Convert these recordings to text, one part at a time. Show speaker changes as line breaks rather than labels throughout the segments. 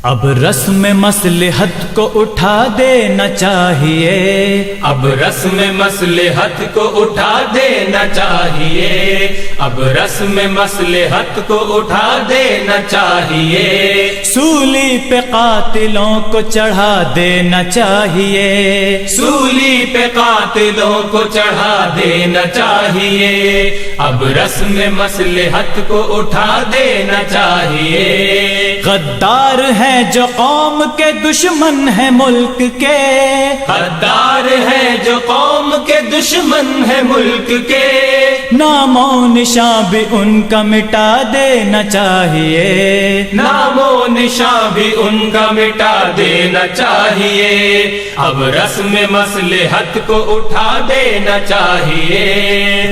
اب رسم مصلحت کو اٹھا دینا چاہیے،
اب رسم مصلحت کو اٹھا دینا چاہیے، اب رسم مصلحت کو اٹھا دینا چاہیے،
سولی پہ قاتلوں کو چڑھا دینا چاہیے،
سولی پہ قاتلوں کو چڑھا دینا چاہیے، اب رسم مصلحت کو اٹھا دینا چاہیے۔
غدار ہیں جو قوم کے دشمن ہیں ملک کے،
غدار ہیں جو قوم کے دشمن ہیں ملک کے،
نام و نشاں بھی ان کا مٹا دینا چاہیے،
نام و نشاں بھی ان کا مٹا دینا چاہیے، اب رسم مصلحت کو اٹھا دینا چاہیے۔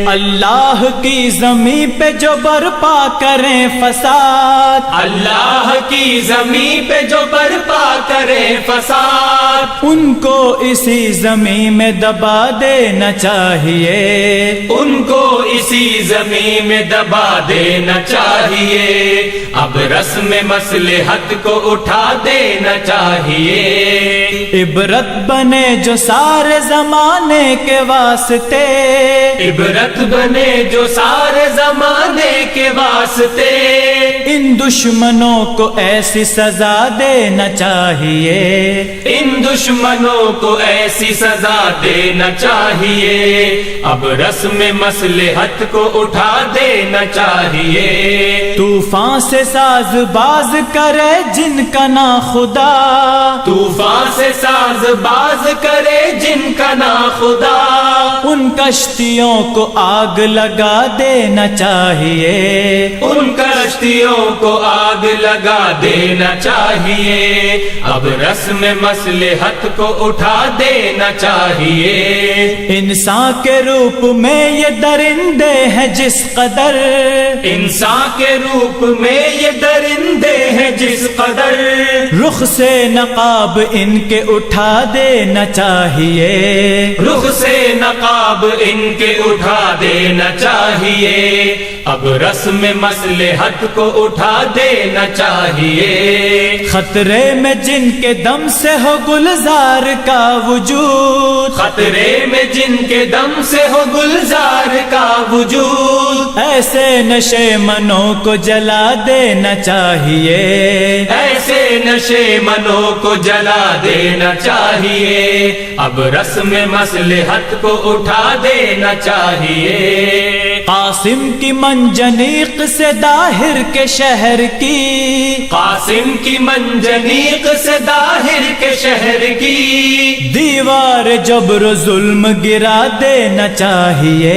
اللہ کی زمین پہ جو برپا کریں فساد،
اللہ کی زمین پہ جو برپا کریں فساد،
ان کو اسی زمین میں دبا دینا چاہیے،
ان کو اسی زمین میں دبا دینا چاہیے، اب رسم مصلحت کو اٹھا دینا چاہیے۔
عبرت بنے جو سارے زمانے کے واسطے،
عبرت بنے جو سارے زمانے کے واسطے،
ان دشمنوں کو ایسی سزا دینا چاہیے،
ان دشمنوں کو ایسی سزا دینا چاہیے، اب رسم مصلحت کو اٹھا دینا چاہیے۔
طوفان سے ساز باز کرے جن کا نا خدا،
طوفان سے ساز باز کرے جن کا نا خدا،
ان کشتیوں کو آگ لگا دینا چاہیے،
ان کشتیوں کو آگ لگا دینا چاہیے، اب رسم مصلحت کو اٹھا دینا چاہیے۔
انسان کے روپ میں یہ درندے ہیں جس قدر،
انسان کے روپ میں یہ درندے ہیں جس قدر،
رخ سے نقاب ان کے اٹھا دینا چاہیے،
رخ سے نقاب ان کے اٹھا دینا چاہیے، اب رسم مصلحت کو اٹھا دینا چاہیے۔
خطرے میں جن کے دم سے ہو گلزار کا وجود،
خطرے میں جن کے دم سے ہو گلزار کا وجود،
ایسے نشے منوں کو جلا دینا چاہیے،
ایسے نشے منوں کو جلا دینا چاہیے، اب رسم مصلحت کو اٹھا دینا چاہیے۔
قاسم کی منجنیق سے داہر کے شہر کی،
قاسم کی منجنیق سے داہر کے شہر کی،
دیوار جبر و ظلم گرا دینا چاہیے،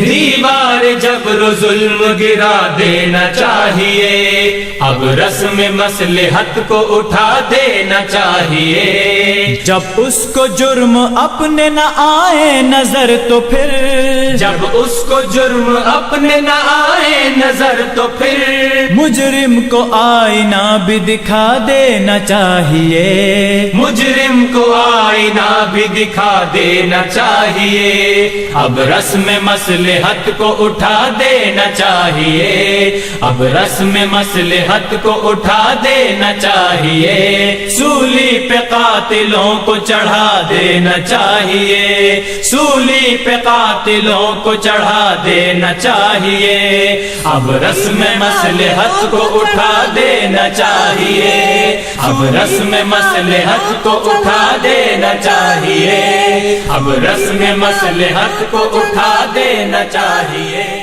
دیوار جبر و ظلم گرا دینا چاہیے، اب رسم مصلحت کو اٹھا دینا چاہیے۔
جب اس کو جرم اپنے نہ آئے نظر تو پھر،
جب اس کو جرم اپنے نہ آئے نظر تو پھر،
مجرم کو آئینہ بھی دکھا دینا چاہیے،
مجرم کو آئینہ بھی دکھا دینا چاہیے، اب رسم مصلحت کو اٹھا دینا چاہیے، اب رسم مصلحت کو اٹھا دینا چاہیے، سولی پہ قاتلوں کو چڑھا دینا چاہیے، سولی پہ قاتلوں کو چڑھا دینا چاہیے، اب رسم مصلحت کو اٹھا دینا چاہیے، اب رسم مصلحت کو اٹھا دینا چاہیے، اب رسم مصلحت کو اٹھا دینا چاہیے۔